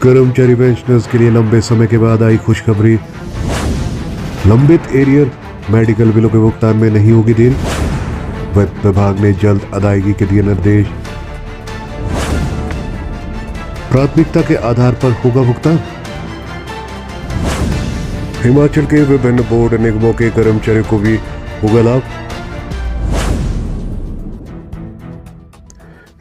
कर्मचारी पेंशनर्स के लिए लंबे समय के बाद आई खुशखबरी। लंबित एरियर मेडिकल बिलों के भुगतान में नहीं होगी देरी। वित्त विभाग ने जल्द अदायगी के दिए निर्देश। प्राथमिकता के आधार पर होगा भुगतान। हिमाचल के विभिन्न बोर्ड निगमों के कर्मचारियों को भी होगा लाभ।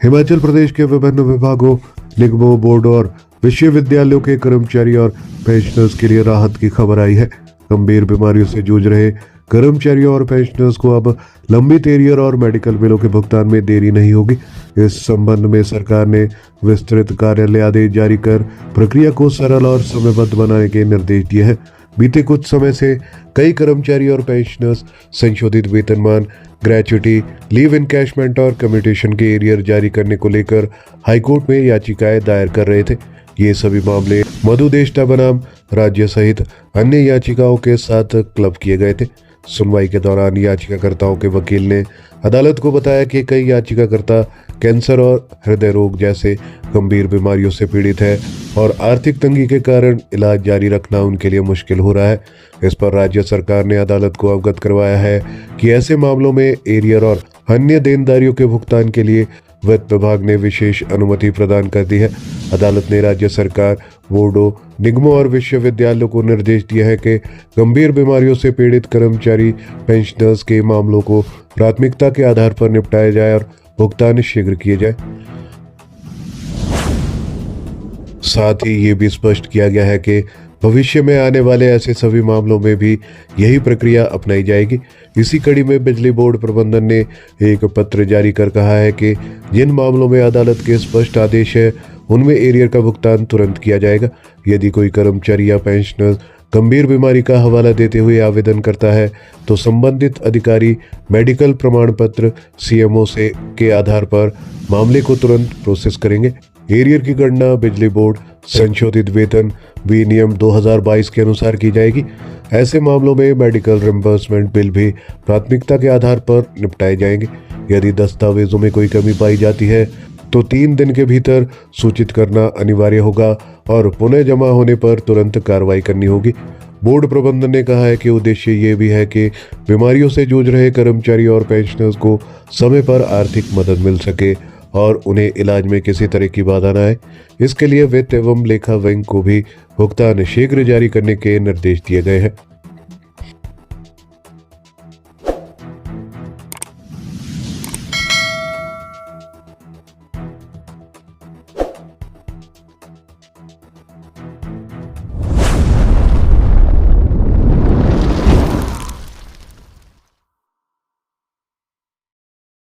हिमाचल प्रदेश के विभिन्न विभागों, निगमों, बोर्ड और विश्वविद्यालयों के कर्मचारी और पेंशनर्स के लिए राहत की खबर आई है। गंभीर बीमारियों से जूझ रहे कर्मचारियों और पेंशनर्स को अब लंबित एरियर और मेडिकल बिलों के भुगतान में देरी नहीं होगी। इस संबंध में सरकार ने विस्तृत कार्यालय आदेश जारी कर प्रक्रिया को सरल और समयबद्ध बनाने के निर्देश दिए हैं। बीते कुछ समय से कई कर्मचारी और पेंशनर्स संशोधित वेतनमान, ग्रेच्युटी, लीव इनकैशमेंट और कम्यूटेशन के एरियर जारी करने को लेकर हाईकोर्ट में याचिकाएं दायर कर रहे थे। ये सभी मामले मधु देष्टा बनाम राज्य सहित अन्य याचिकाओं के साथ क्लब किए गए थे। सुनवाई के दौरान याचिकाकर्ताओं के वकील ने अदालत को बताया कि कई याचिकाकर्ता कैंसर और हृदय रोग जैसे गंभीर बीमारियों से पीड़ित है और आर्थिक तंगी के कारण इलाज जारी रखना उनके लिए मुश्किल हो रहा है। इस पर राज्य सरकार ने अदालत को अवगत करवाया है कि ऐसे मामलों में एरियर और अन्य देनदारियों के भुगतान के लिए वित्त विभाग ने विशेष अनुमति प्रदान कर दी है। अदालत ने राज्य सरकार, बोर्डों, निगमों और विश्वविद्यालयों को निर्देश दिया है कि गंभीर बीमारियों से पीड़ित कर्मचारी पेंशनर्स के मामलों को प्राथमिकता के आधार पर निपटाया जाए और भुगतान शीघ्र किए जाए। साथ ही ये भी स्पष्ट किया गया है कि भविष्य में आने वाले ऐसे सभी मामलों में भी यही प्रक्रिया अपनाई जाएगी। इसी कड़ी में बिजली बोर्ड प्रबंधन ने एक पत्र जारी कर कहा है कि जिन मामलों में अदालत के स्पष्ट आदेश है उनमें एरियर का भुगतान तुरंत किया जाएगा। यदि कोई कर्मचारी या पेंशनर गंभीर बीमारी का हवाला देते हुए आवेदन करता है तो संबंधित अधिकारी मेडिकल प्रमाण पत्र CMO से के आधार पर मामले को तुरंत प्रोसेस करेंगे। एरियर की गणना बिजली बोर्ड संशोधित वेतन विनियम 2022 के अनुसार की जाएगी। ऐसे मामलों में मेडिकल रिम्बर्समेंट बिल भी प्राथमिकता के आधार पर निपटाए जाएंगे। यदि दस्तावेजों में कोई कमी पाई जाती है तो 3 दिन के भीतर सूचित करना अनिवार्य होगा और पुनः जमा होने पर तुरंत कार्रवाई करनी होगी। बोर्ड प्रबंधन ने कहा है कि उद्देश्य ये भी है कि बीमारियों से जूझ रहे कर्मचारी और पेंशनर्स को समय पर आर्थिक मदद मिल सके और उन्हें इलाज में किसी तरह की बाधा न आए। इसके लिए वित्त एवं लेखा विंग को भी भुगतान शीघ्र जारी करने के निर्देश दिए गए हैं।